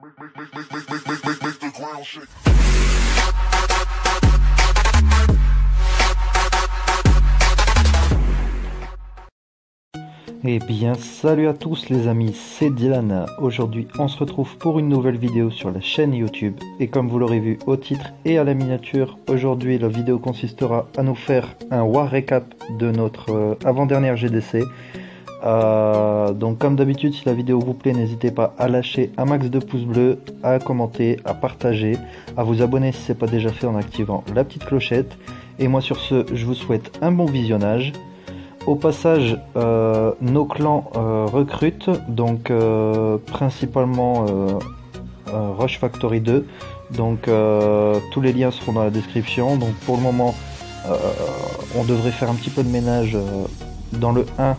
Eh bien, salut à tous les amis, c'est Dylan. Aujourd'hui, on se retrouve pour une nouvelle vidéo sur la chaîne YouTube. Et comme vous l'aurez vu au titre et à la miniature, aujourd'hui la vidéo consistera à nous faire un war récap de notre avant-dernière GDC. Donc comme d'habitude, si la vidéo vous plaît, n'hésitez pas à lâcher un max de pouces bleus, à commenter, à partager, à vous abonner si ce n'est pas déjà fait en activant la petite clochette. Et moi sur ce, je vous souhaite un bon visionnage. Au passage, nos clans recrutent, donc principalement Rush Factory 2, donc tous les liens seront dans la description. Donc pour le moment, on devrait faire un petit peu de ménage dans le 1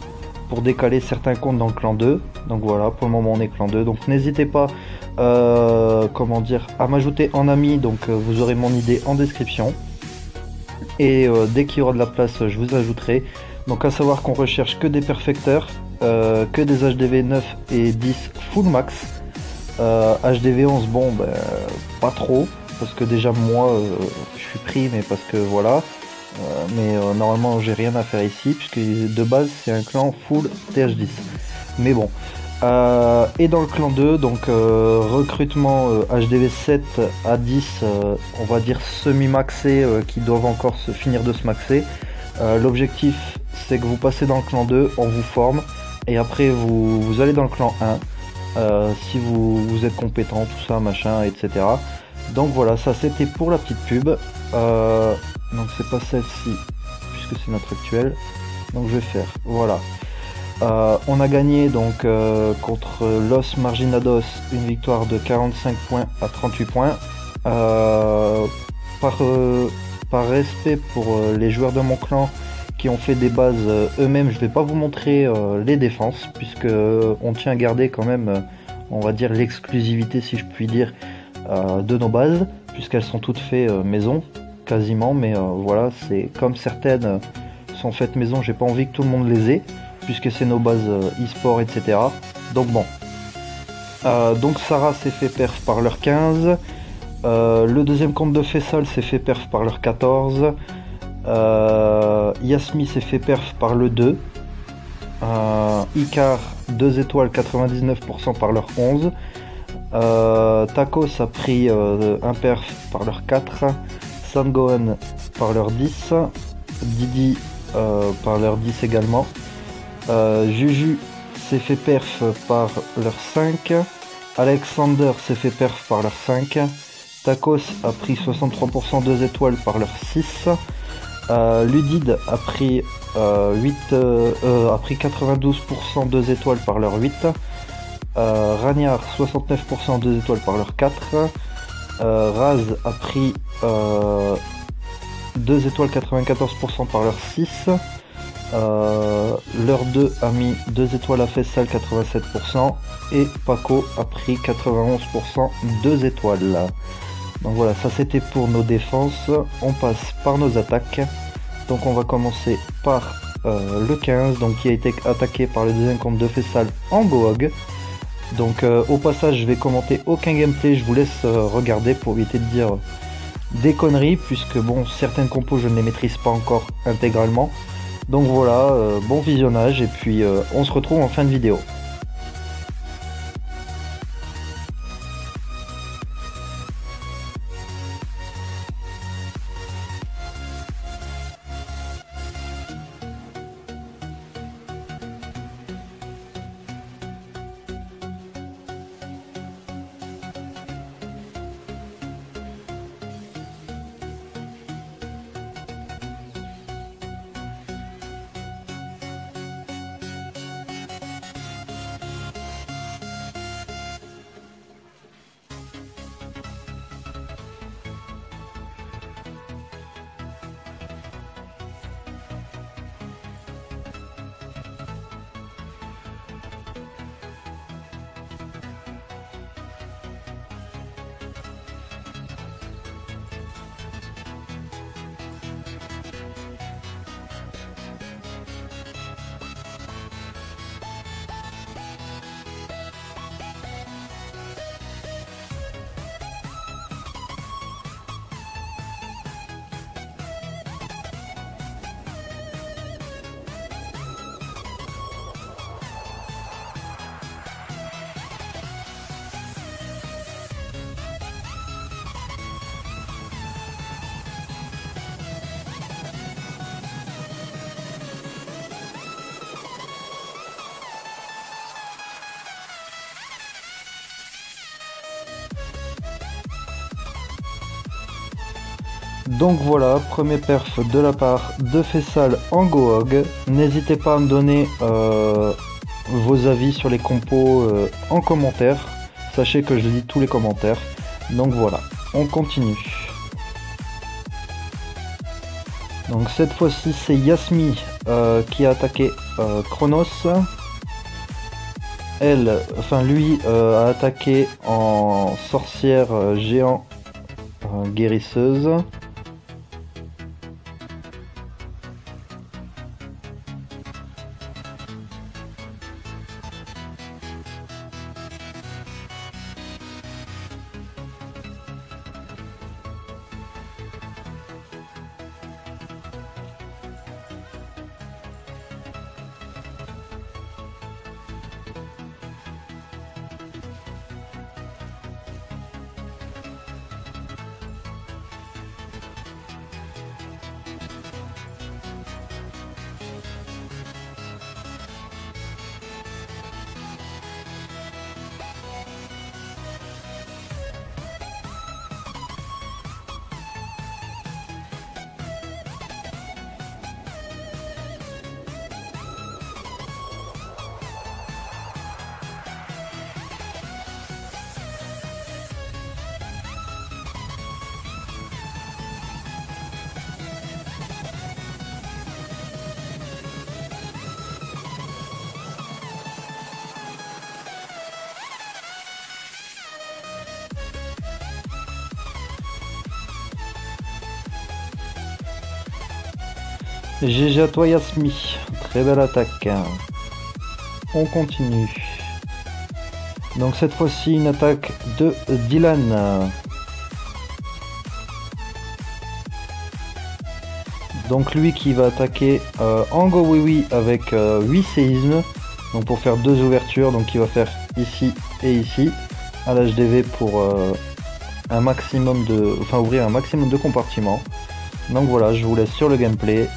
pour décaler certains comptes dans le clan 2. Donc voilà, pour le moment on est clan 2, donc n'hésitez pas à m'ajouter en ami, donc vous aurez mon idée en description. Et dès qu'il y aura de la place, je vous ajouterai. Donc à savoir qu'on recherche que des perfecteurs, que des HDV 9 et 10 full max. HDV 11, bon, pas trop, parce que déjà moi, je suis pris, mais parce que voilà. Normalement, j'ai rien à faire ici, puisque de base, c'est un clan full TH10. Mais bon. Et dans le clan 2, donc recrutement HDV 7 à 10, on va dire semi-maxé, qui doivent encore se finir de se maxer. L'objectif, c'est que vous passez dans le clan 2, on vous forme, et après vous allez dans le clan 1, si vous êtes compétent, tout ça, machin, etc. Donc voilà, ça c'était pour la petite pub. Donc c'est pas celle-ci, puisque c'est notre actuelle. Donc je vais faire, voilà. On a gagné donc contre Los Marginados une victoire de 45 points à 38 points. Par respect pour les joueurs de mon clan qui ont fait des bases eux-mêmes, je vais pas vous montrer les défenses, puisque on tient à garder quand même, on va dire, l'exclusivité, si je puis dire, de nos bases, puisqu'elles sont toutes faites maison, quasiment, mais voilà, c'est comme certaines sont faites maison, j'ai pas envie que tout le monde les ait, puisque c'est nos bases e-sport, etc. Donc bon. Donc Sarah s'est fait perf par leur 15. Le deuxième compte de Faisal s'est fait perf par leur 14. Yasmi s'est fait perf par le 2. Icar 2 étoiles 99% par leur 11. Tacos a pris un perf par leur 4. Sangohan par leur 10. Didi par leur 10 également. Juju s'est fait perf par leur 5. Alexander s'est fait perf par leur 5. Tacos a pris 63% 2 étoiles par leur 6. Ludid a pris 92% 2 étoiles par leur 8. Ragnard 69% 2 étoiles par leur 4. Raz a pris 2 étoiles 94% par leur 6. Leur 2 a mis 2 étoiles à Faisal 87%. Et Paco a pris 91% 2 étoiles. Donc voilà, ça c'était pour nos défenses. On passe par nos attaques. Donc on va commencer par le 15, donc qui a été attaqué par le deuxième compte de Faisal en Gohog. Donc au passage, je vais commenter aucun gameplay, je vous laisse regarder pour éviter de dire des conneries, puisque bon, certaines compos je ne les maîtrise pas encore intégralement. Donc voilà, bon visionnage, et puis on se retrouve en fin de vidéo. Donc voilà, premier perf de la part de Fessal en Gohog. N'hésitez pas à me donner vos avis sur les compos en commentaire. Sachez que je lis tous les commentaires. Donc voilà, on continue. Donc cette fois-ci c'est Yasmi qui a attaqué Chronos. Lui a attaqué en sorcière géant guérisseuse. GG à toi Yasmi, très belle attaque. On continue. Donc cette fois-ci une attaque de Dylan. Donc lui qui va attaquer Ango Wiwi avec 8 séismes. Donc pour faire 2 ouvertures, donc il va faire ici et ici. À l'HDV pour un maximum de. Enfin ouvrir un maximum de compartiments. Donc voilà, je vous laisse sur le gameplay.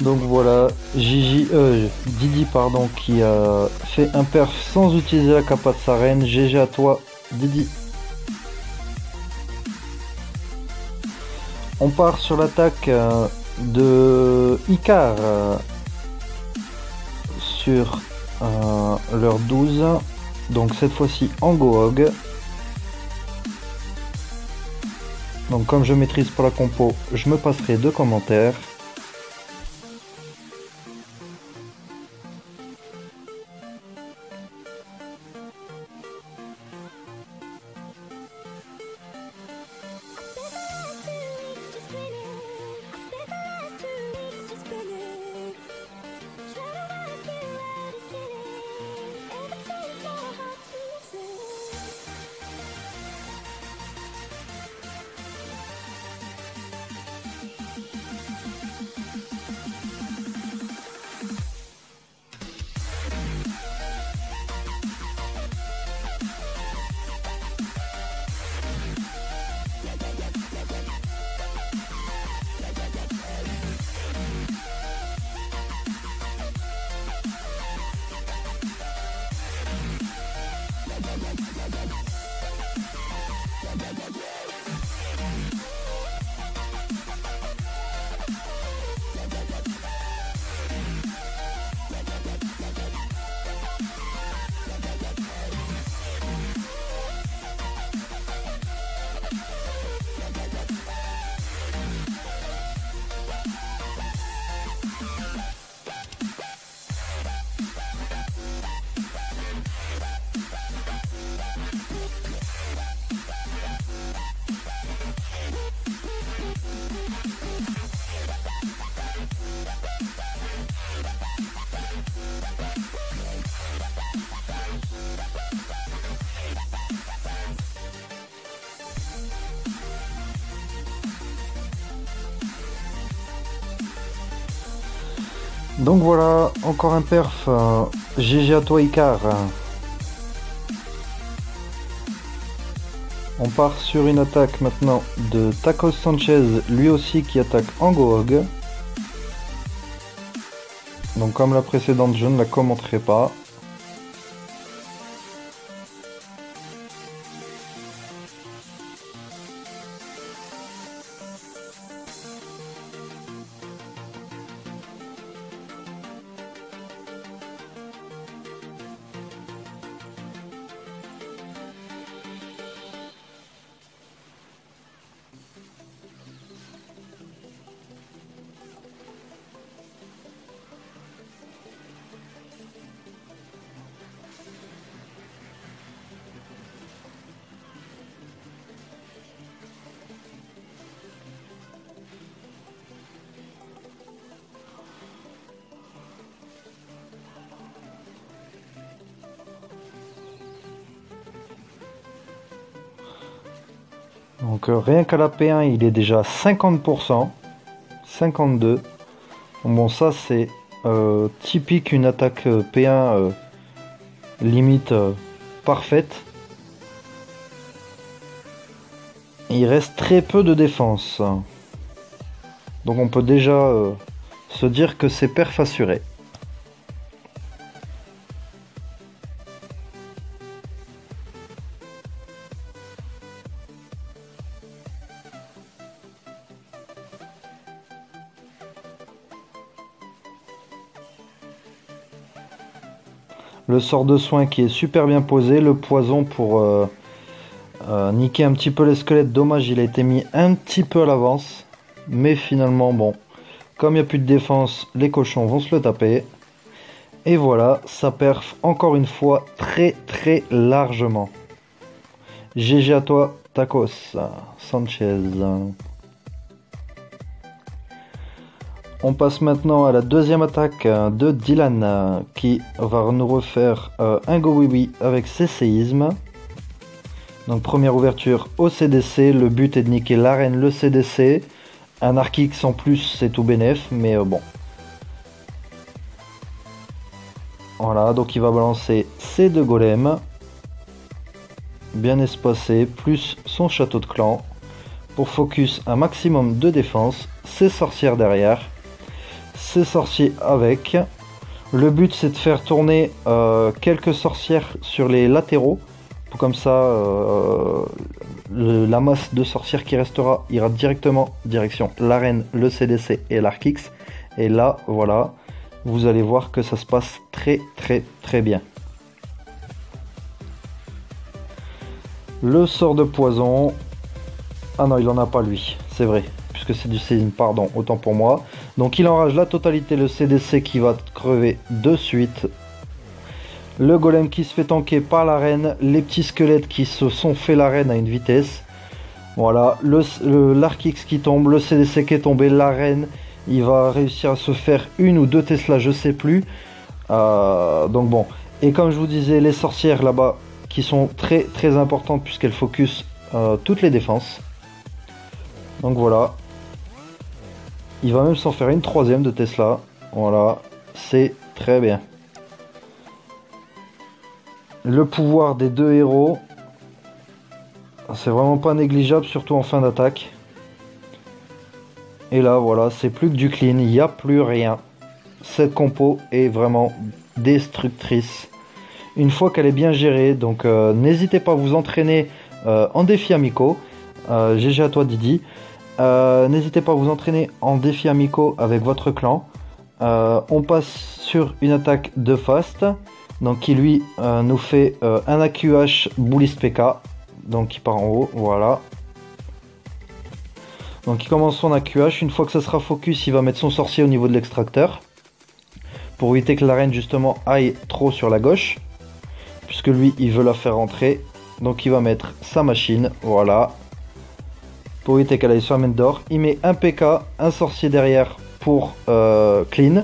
Donc voilà, Didi pardon, qui a fait un perf sans utiliser la capa de sa reine. GG à toi Didi. On part sur l'attaque de Icar sur leur 12. Donc cette fois-ci en Gohog. Donc comme je maîtrise pas la compo, je me passerai de commentaires. Donc voilà, encore un perf. GG à toi Icar. On part sur une attaque maintenant de Tacos Sanchez, lui aussi qui attaque en Gohog. Donc comme la précédente, je ne la commenterai pas. Donc rien qu'à la P1 il est déjà 50%, 52. Bon ça c'est typique une attaque P1 limite parfaite. Il reste très peu de défense. Donc on peut déjà se dire que c'est perf assuré. Le sort de soin qui est super bien posé, le poison pour niquer un petit peu les squelettes. Dommage, il a été mis un petit peu à l'avance. Mais finalement, bon, comme il n'y a plus de défense, les cochons vont se le taper. Et voilà, ça perf encore une fois très très largement. GG à toi, Tacos Sanchez. On passe maintenant à la deuxième attaque de Dylan qui va nous refaire un go oui oui avec ses séismes. Donc première ouverture au CDC, le but est de niquer l'arène, le CDC. Un Archix en plus c'est tout bénef, mais bon. Voilà, donc il va balancer ses deux golems. Bien espacés, plus son château de clan. Pour focus un maximum de défense, ses sorcières derrière. Ses sorciers avec. Le but c'est de faire tourner quelques sorcières sur les latéraux. Comme ça, la masse de sorcières qui restera ira directement direction l'arène, le CDC et l'Archix. Et là, voilà, vous allez voir que ça se passe très très très bien. Le sort de poison. Ah non, il en a pas lui, c'est vrai. Puisque c'est du séisme, pardon, autant pour moi. Donc il enrage la totalité, le CDC qui va crever de suite. Le golem qui se fait tanker par la reine, les petits squelettes qui se sont fait la reine à une vitesse. Voilà, l'Archix qui tombe, le CDC qui est tombé, la reine, il va réussir à se faire une ou deux Tesla, je sais plus. Donc bon, et comme je vous disais, les sorcières là-bas qui sont très très importantes puisqu'elles focus toutes les défenses. Donc voilà. Il va même s'en faire une troisième de Tesla. Voilà, c'est très bien. Le pouvoir des deux héros, c'est vraiment pas négligeable, surtout en fin d'attaque. Et là, voilà, c'est plus que du clean, il n'y a plus rien. Cette compo est vraiment destructrice. Une fois qu'elle est bien gérée, donc n'hésitez pas à vous entraîner en défi amicaux. GG à toi Didi. N'hésitez pas à vous entraîner en défi amicaux avec votre clan. On passe sur une attaque de fast. Donc qui lui nous fait un AQH Bullist PK. Donc il part en haut, voilà. Donc il commence son AQH. Une fois que ça sera focus, il va mettre son sorcier au niveau de l'extracteur. Pour éviter que l'arène justement aille trop sur la gauche. Puisque lui il veut la faire rentrer. Donc il va mettre sa machine, voilà. Pour éviter qu'elle aille sur la main d'or. Il met un PK, un sorcier derrière pour clean.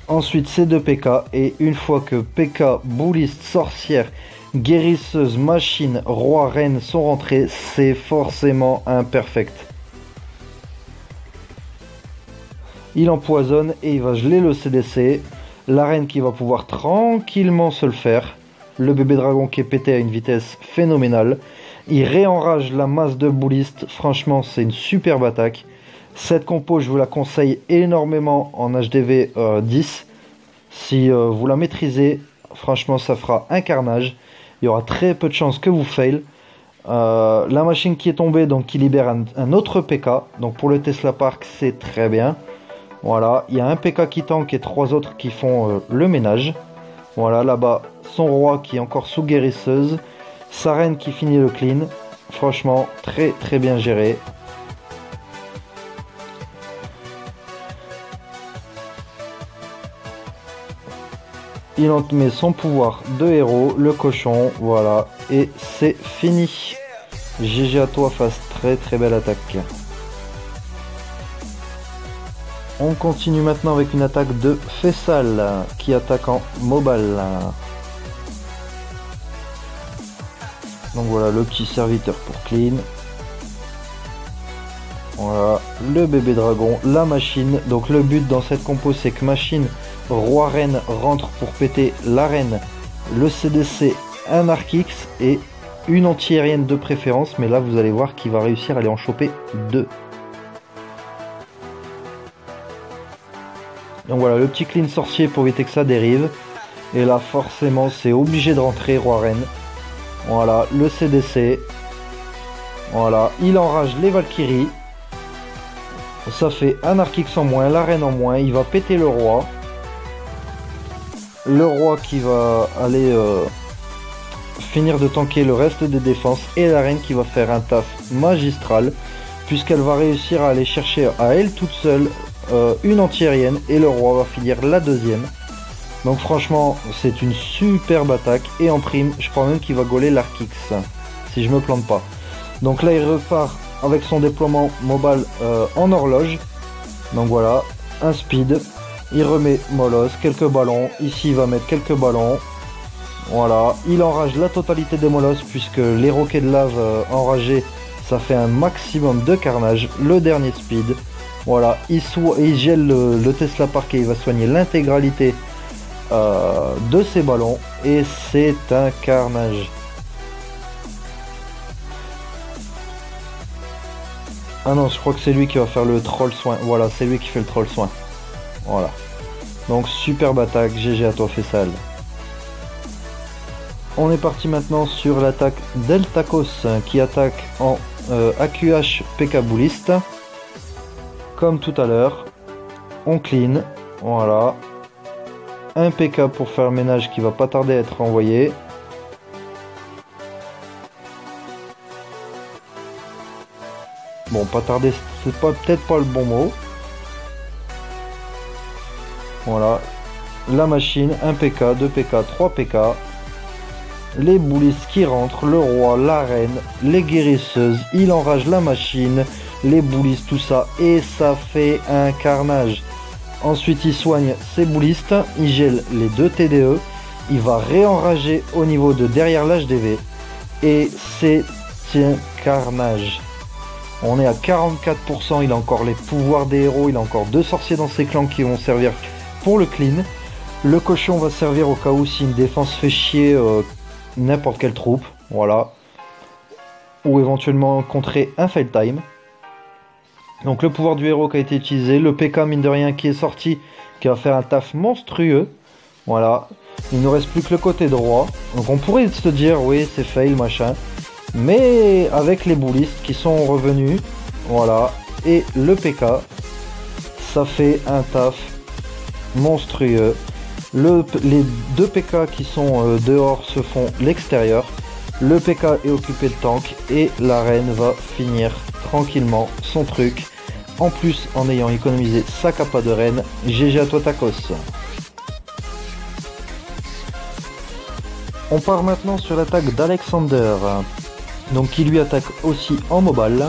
Ensuite ces deux PK, et une fois que PK, bouliste, sorcière, guérisseuse, machine, roi, reine sont rentrés, c'est forcément un perfect. Il empoisonne et il va geler le CDC. La reine qui va pouvoir tranquillement se le faire. Le bébé dragon qui est pété à une vitesse phénoménale. Il réenrage la masse de boulistes. Franchement, c'est une superbe attaque. Cette compo, je vous la conseille énormément en HDV 10. Si vous la maîtrisez, franchement, ça fera un carnage. Il y aura très peu de chances que vous fail. La machine qui est tombée, donc qui libère un autre PK. Donc pour le Tesla Park, c'est très bien. Voilà, il y a un PK qui tank et 3 autres qui font le ménage. Voilà, là-bas, son roi qui est encore sous guérisseuse. Sa reine qui finit le clean. Franchement, très très bien géré. Il en met son pouvoir de héros, le cochon, voilà, et c'est fini. GG à toi face, très très belle attaque. On continue maintenant avec une attaque de Fessal, qui attaque en mobile. Donc voilà, le petit serviteur pour clean. Voilà, le bébé dragon, la machine. Donc le but dans cette compo, c'est que machine, roi reine rentre pour péter la reine, le CDC, un arc X et une anti-aérienne de préférence. Mais là, vous allez voir qu'il va réussir à aller en choper 2. Donc voilà, le petit clean sorcier pour éviter que ça dérive. Et là, forcément, c'est obligé de rentrer roi reine. Voilà, le CDC. Voilà, il enrage les Valkyries. Ça fait un arc X en moins, la reine en moins. Il va péter le roi. Le roi qui va aller finir de tanker le reste des défenses. Et la reine qui va faire un taf magistral. Puisqu'elle va réussir à aller chercher à elle toute seule une anti-aérienne. Et le roi va finir la deuxième. Donc franchement, c'est une superbe attaque. Et en prime, je crois même qu'il va gauler l'arc X. Si je me plante pas. Donc là, il repart avec son déploiement mobile en horloge. Donc voilà, un speed. Il remet Molos, quelques ballons. Ici, il va mettre quelques ballons. Voilà, il enrage la totalité des Molos puisque les roquets de lave enragés, ça fait un maximum de carnage. Le dernier speed. Voilà, il gèle le Tesla Park et il va soigner l'intégralité de ses ballons. Et c'est un carnage. Ah non, je crois que c'est lui qui va faire le troll soin. Voilà, c'est lui qui fait le troll soin. Voilà. Donc, superbe attaque. GG à toi, Fessal. On est parti maintenant sur l'attaque d'Eltakos qui attaque en AQH PK Bouliste. Comme tout à l'heure. On clean. Voilà. Un PK pour faire le ménage qui va pas tarder à être envoyé. Bon, pas tarder, c'est peut-être pas le bon mot. Voilà. La machine, 1 PK, 2 PK, 3 PK. Les boulistes qui rentrent, le roi, la reine, les guérisseuses. Il enrage la machine, les boulistes, tout ça. Et ça fait un carnage. Ensuite, il soigne ses boulistes. Il gèle les 2 TDE. Il va réenrager au niveau de derrière l'HDV. Et c'est un carnage. On est à 44%, il a encore les pouvoirs des héros, il a encore 2 sorciers dans ses clans qui vont servir pour le clean. Le cochon va servir au cas où si une défense fait chier n'importe quelle troupe, voilà. Ou éventuellement contrer un fail time. Donc le pouvoir du héros qui a été utilisé, le PK mine de rien qui est sorti, qui va faire un taf monstrueux. Voilà, il ne reste plus que le côté droit. Donc on pourrait se dire, oui c'est fail machin. Mais avec les boulistes qui sont revenus, voilà, et le PK, ça fait un taf monstrueux. Les 2 PK qui sont dehors se font l'extérieur. Le PK est occupé de tank et la reine va finir tranquillement son truc. En plus, en ayant économisé sa capa de reine. GG à toi Takos. On part maintenant sur l'attaque d'Alexander. Donc qui lui attaque aussi en mobile.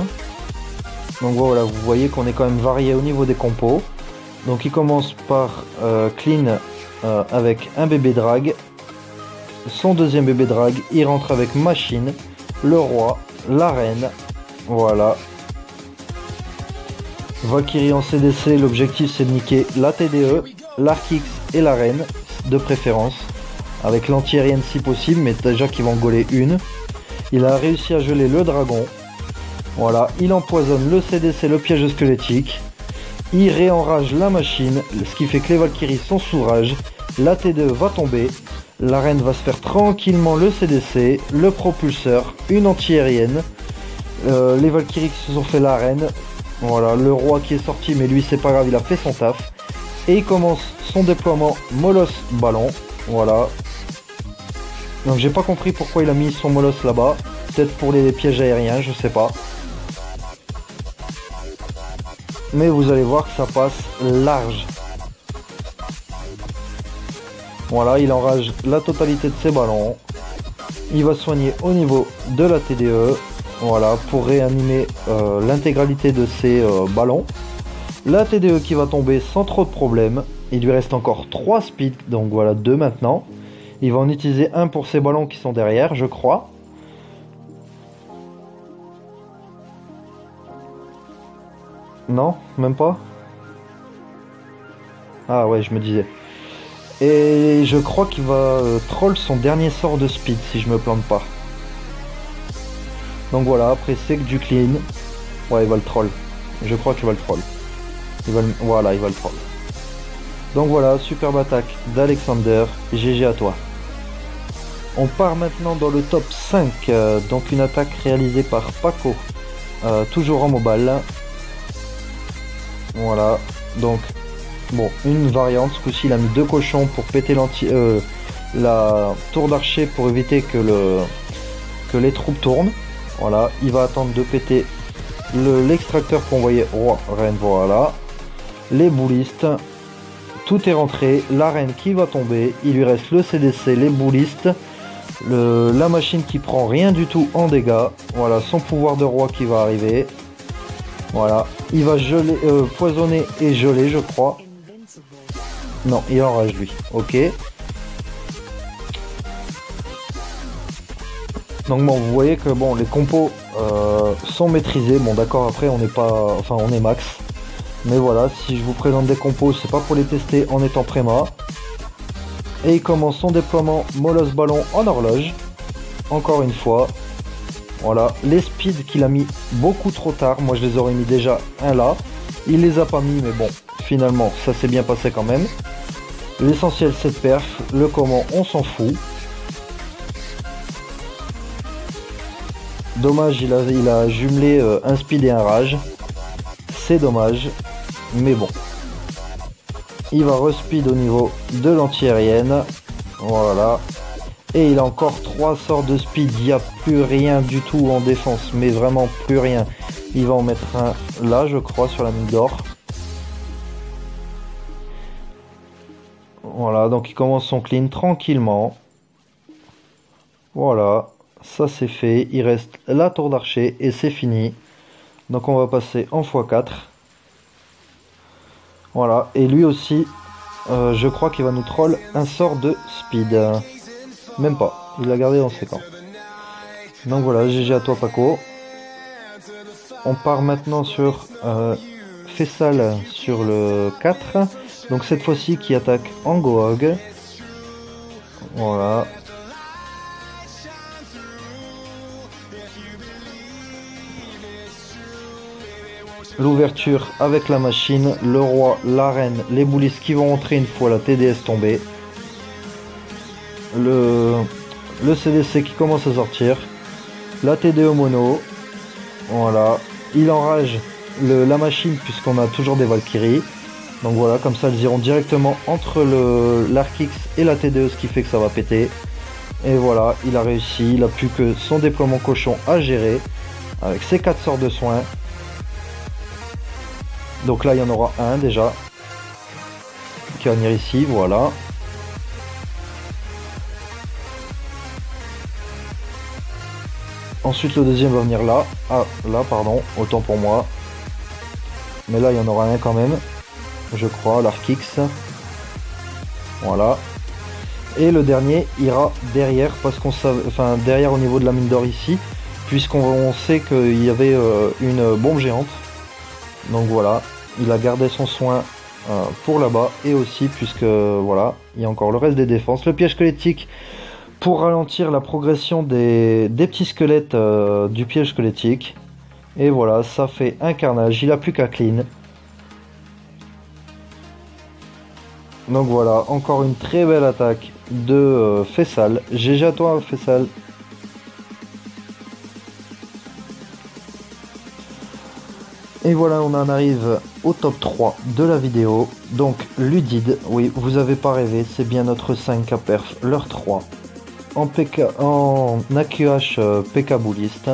Donc voilà, vous voyez qu'on est quand même varié au niveau des compos. Donc il commence par clean avec un bébé drag. Son deuxième bébé drag, il rentre avec machine, le roi, la reine. Voilà. Valkyrie en CDC, l'objectif c'est de niquer la TDE, l'Arc X et la reine, de préférence. Avec l'anti-aérienne si possible, mais déjà qu'il va en gauler une. Il a réussi à geler le dragon. Voilà, il empoisonne le CDC, le piège squelettique. Il réenrage la machine, ce qui fait que les Valkyries sont sous rage. La T2 va tomber. La reine va se faire tranquillement le CDC, le propulseur, une anti-aérienne. Les Valkyries qui se sont fait la reine. Voilà, le roi qui est sorti, mais lui c'est pas grave, il a fait son taf. Et il commence son déploiement Moloss ballon. Voilà. Donc j'ai pas compris pourquoi il a mis son Moloss là-bas. Peut-être pour les pièges aériens, je sais pas. Mais vous allez voir que ça passe large. Voilà, il enrage la totalité de ses ballons. Il va soigner au niveau de la TDE. Voilà, pour réanimer l'intégralité de ses ballons. La TDE qui va tomber sans trop de problèmes. Il lui reste encore 3 speeds, donc voilà 2 maintenant. Il va en utiliser un pour ses ballons qui sont derrière, je crois. Non, même pas. Ah ouais, je me disais. Et je crois qu'il va troll son dernier sort de speed, si je me plante pas. Donc voilà, après c'est que du clean. Ouais, il va le troll. Je crois qu'il va le troll. Voilà, il va le troll. Donc voilà, superbe attaque d'Alexander. GG à toi. On part maintenant dans le top 5. Donc une attaque réalisée par Paco. Toujours en mobile. Voilà. Donc, bon, une variante. Ce coup-ci, il a mis 2 cochons pour péter la tour d'archer pour éviter que les troupes tournent. Voilà. Il va attendre de péter l'extracteur pour envoyer roi, reine. Voilà. Les boulistes. Tout est rentré, la reine qui va tomber, il lui reste le CDC, les boulistes, la machine qui prend rien du tout en dégâts, voilà son pouvoir de roi qui va arriver, voilà, il va geler, poisonner et geler je crois, non il enrage lui, ok. Donc bon vous voyez que bon les compos sont maîtrisés, bon d'accord après on n'est pas, enfin on est max. Mais voilà, si je vous présente des compos, c'est pas pour les tester en étant préma. Et il commence son déploiement Moloss ballon en horloge. Encore une fois. Voilà, les speeds qu'il a mis beaucoup trop tard. Moi je les aurais mis déjà un là. Il les a pas mis, mais bon, finalement ça s'est bien passé quand même. L'essentiel c'est de perf. Le comment, on s'en fout. Dommage, il a jumelé un speed et un rage. C'est dommage. Mais bon, il va respeed au niveau de l'anti-aérienne, voilà, et il a encore 3 sorts de speed, il n'y a plus rien du tout en défense, mais vraiment plus rien. Il va en mettre un là je crois sur la mine d'or. Voilà, donc il commence son clean tranquillement. Voilà, ça c'est fait, il reste la tour d'archer et c'est fini. Donc on va passer en x4. Voilà, et lui aussi, je crois qu'il va nous troll un sort de speed. Même pas, il l'a gardé dans ses camps. Donc voilà, GG à toi Paco. On part maintenant sur Fessal sur le 4. Donc cette fois-ci qui attaque en Gohog. Voilà. L'ouverture avec la machine, le roi, la reine, les boulistes qui vont entrer une fois la TDS tombée. Le CDC qui commence à sortir. La TDE mono. Voilà. Il enrage la machine puisqu'on a toujours des Valkyries. Donc voilà, comme ça elles iront directement entre l'Arc X et la TDE, ce qui fait que ça va péter. Et voilà, il a réussi. Il a plus que son déploiement cochon à gérer. Avec ses 4 sorts de soins. Donc là il y en aura un déjà qui va venir ici, voilà. Ensuite le deuxième va venir là. Ah là pardon, autant pour moi. Mais là il y en aura un quand même. Je crois, l'Arc X. Voilà. Et le dernier ira derrière parce qu'on savait. Enfin derrière au niveau de la mine d'or ici. Puisqu'on sait qu'il y avait une bombe géante. Donc voilà, il a gardé son soin pour là-bas. Et aussi, puisque voilà, il y a encore le reste des défenses. Le piège squelettique pour ralentir la progression des petits squelettes du piège squelettique. Et voilà, ça fait un carnage. Il a plus qu'à clean. Donc voilà, encore une très belle attaque de Fessal. GG à toi, Fessal. Et voilà, on en arrive au top 3 de la vidéo. Donc, Ludid, oui, vous avez pas rêvé, c'est bien notre 5K perf, leur 3. En AQH PK bouliste.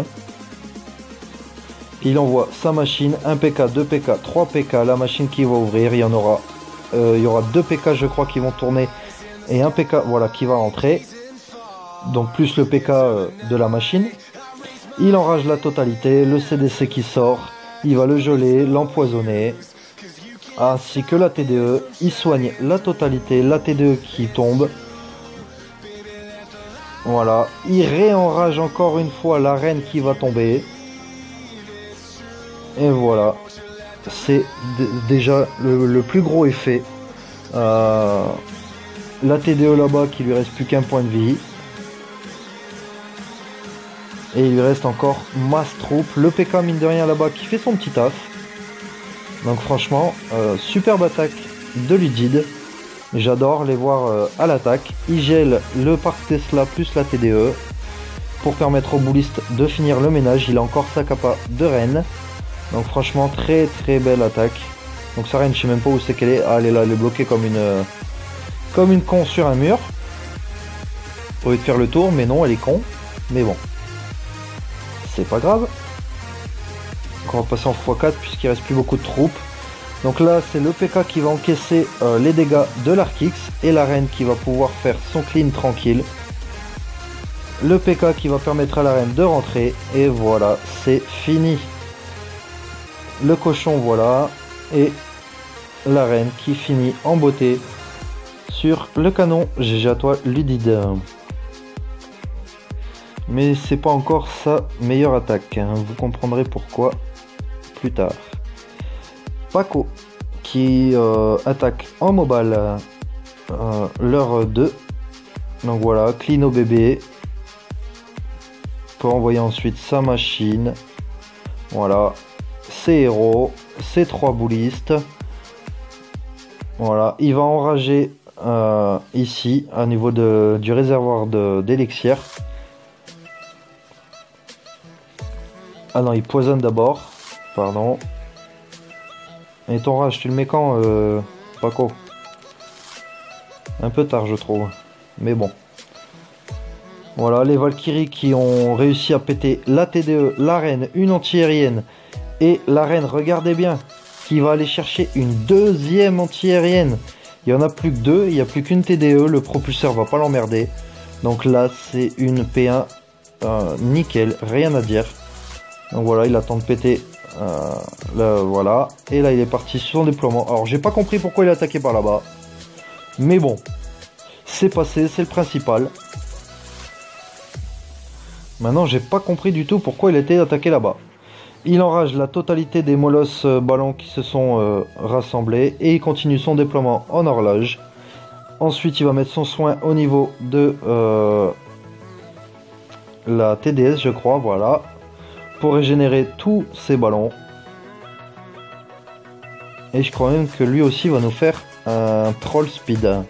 Puis il envoie sa machine, 1 PK, 2 PK, 3 PK, la machine qui va ouvrir, il y aura 2 PK je crois qui vont tourner et 1 PK voilà qui va rentrer. Donc plus le PK de la machine. Il enrage la totalité, le CDC qui sort, il va le geler, l'empoisonner, ainsi que la TDE, il soigne la totalité, la TDE qui tombe. Voilà, il réenrage encore une fois la reine qui va tomber. Et voilà, c'est déjà le plus gros effet. La TDE là-bas qui lui reste plus qu'un point de vie. Et il lui reste encore masse troupe. Le PK mine de rien là-bas qui fait son petit taf. Donc franchement, superbe attaque de Ludid. J'adore les voir à l'attaque. Il gèle le parc Tesla plus la TDE. Pour permettre au bouliste de finir le ménage. Il a encore sa capa de reine. Donc franchement très très belle attaque. Donc sa reine je sais même pas où c'est qu'elle est. Ah elle est là, elle est bloquée comme une con sur un mur. Au lieu de faire le tour, mais non elle est con. Mais bon. C'est pas grave. Donc on va passer en x4 puisqu'il reste plus beaucoup de troupes. Donc là c'est le PK qui va encaisser les dégâts de l'Arkix. Et la reine qui va pouvoir faire son clean tranquille. Le PK qui va permettre à la reine de rentrer. Et voilà, c'est fini. Le cochon voilà. Et la reine qui finit en beauté sur le canon. GG à toi Ludid. Mais c'est pas encore sa meilleure attaque, hein. Vous comprendrez pourquoi plus tard. Paco qui attaque en mobile l'heure 2. Donc voilà, clean au bébé. Pour envoyer ensuite sa machine. Voilà, ses héros, ses 3 boulistes. Voilà, il va enrager ici à niveau du réservoir d'élixir. Ah non, il poisonne d'abord. Pardon. Et ton rage, tu le mets quand, Paco? Un peu tard, je trouve. Mais bon. Voilà, les Valkyries qui ont réussi à péter la TDE, la reine, une anti-aérienne. Et la reine, regardez bien, qui va aller chercher une deuxième anti-aérienne. Il n'y en a plus que 2, il n'y a plus qu'une TDE. Le propulseur va pas l'emmerder. Donc là, c'est une P1 nickel, rien à dire. Donc voilà, il attend de péter. Voilà. Et là, il est parti sur son déploiement. Alors, j'ai pas compris pourquoi il a attaqué par là-bas. Mais bon. C'est passé, c'est le principal. Maintenant, j'ai pas compris du tout pourquoi il était attaqué là-bas. Il enrage la totalité des molosses ballons qui se sont rassemblés. Et il continue son déploiement en horloge. Ensuite, il va mettre son soin au niveau de la TDS, je crois. Voilà. Pour régénérer tous ces ballons. Et je crois même que lui aussi va nous faire un troll speed.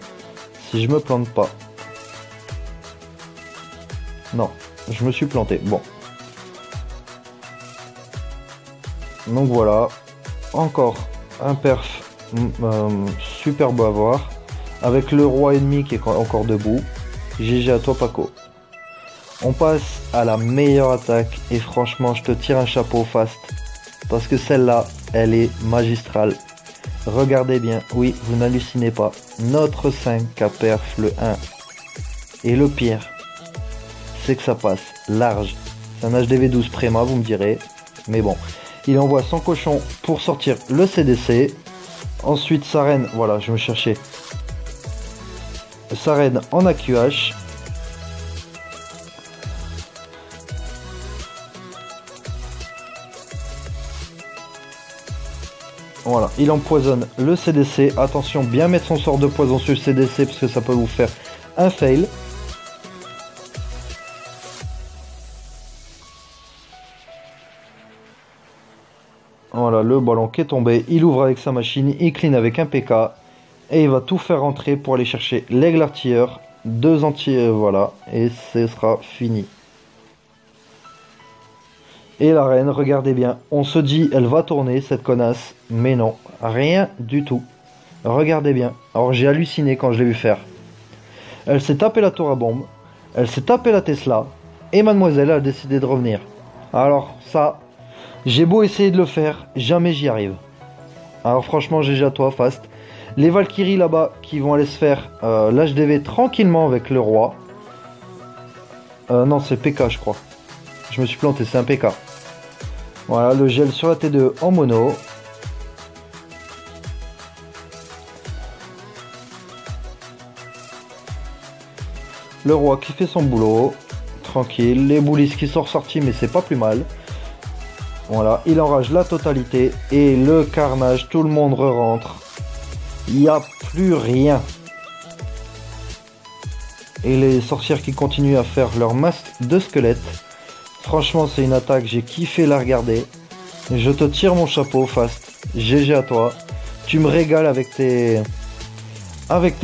Si je me plante pas. Non, je me suis planté. Bon. Donc voilà. Encore un perf super beau à voir. Avec le roi ennemi qui est encore debout. GG à toi Paco. On passe à la meilleure attaque et franchement je te tire un chapeau Fast parce que celle-là elle est magistrale. Regardez bien, oui vous n'hallucinez pas, notre 5K perf le 1. Et le pire c'est que ça passe large. C'est un HDV 12 Préma vous me direz, mais bon. Il envoie son cochon pour sortir le CDC. Ensuite sa reine, voilà je me cherchais. Sa reine en AQH. Voilà, il empoisonne le CDC. Attention, bien mettre son sort de poison sur le CDC parce que ça peut vous faire un fail. Voilà, le ballon qui est tombé. Il ouvre avec sa machine, il clean avec un PK. Et il va tout faire rentrer pour aller chercher l'aigle artilleur. 2 anti... voilà, et ce sera fini. Et la reine, regardez bien, on se dit elle va tourner cette connasse, mais non, rien du tout. Regardez bien, alors j'ai halluciné quand je l'ai vu faire. Elle s'est tapé la tour à bombe, elle s'est tapé la Tesla, et mademoiselle a décidé de revenir. Alors ça, j'ai beau essayer de le faire, jamais j'y arrive. Alors franchement, GG à toi, Fast. Les Valkyries là-bas qui vont aller se faire l'HDV tranquillement avec le roi. Non, c'est PK je crois. Je me suis planté, c'est un PK. Voilà, le gel sur la T2 en mono. Le roi qui fait son boulot. Tranquille. Les boulisses qui sont ressortis, mais c'est pas plus mal. Voilà, il enrage la totalité. Et le carnage, tout le monde re-rentre. Il n'y a plus rien. Et les sorcières qui continuent à faire leur masse de squelettes. Franchement, c'est une attaque, j'ai kiffé la regarder. Je te tire mon chapeau, Fast. GG à toi. Tu me régales avec tes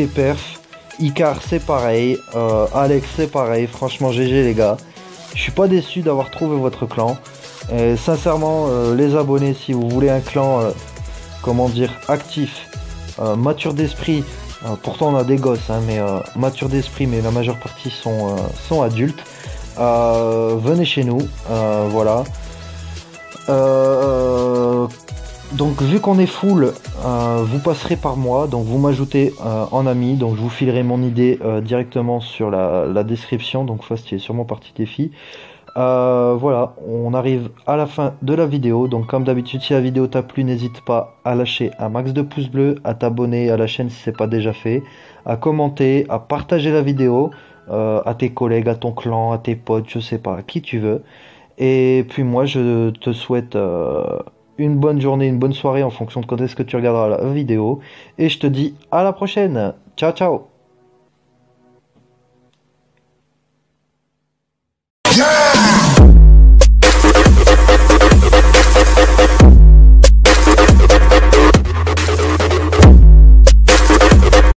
perfs. Icar, c'est pareil. Alex, c'est pareil. Franchement, GG les gars. Je suis pas déçu d'avoir trouvé votre clan. Et sincèrement, les abonnés, si vous voulez un clan, comment dire, actif, mature d'esprit. Pourtant, on a des gosses, hein, mais mature d'esprit, mais la majeure partie sont adultes. Venez chez nous, voilà. Donc vu qu'on est full, vous passerez par moi, donc vous m'ajoutez en ami, donc je vous filerai mon idée directement sur la description, donc Fast est sûrement partie défi. Voilà, on arrive à la fin de la vidéo, donc comme d'habitude si la vidéo t'a plu, n'hésite pas à lâcher un max de pouces bleus, à t'abonner à la chaîne si c'est pas déjà fait, à commenter, à partager la vidéo, à tes collègues, à ton clan, à tes potes, je sais pas, à qui tu veux. Et puis moi je te souhaite une bonne journée, une bonne soirée en fonction de quand est-ce que tu regarderas la vidéo. Et je te dis à la prochaine. Ciao ciao.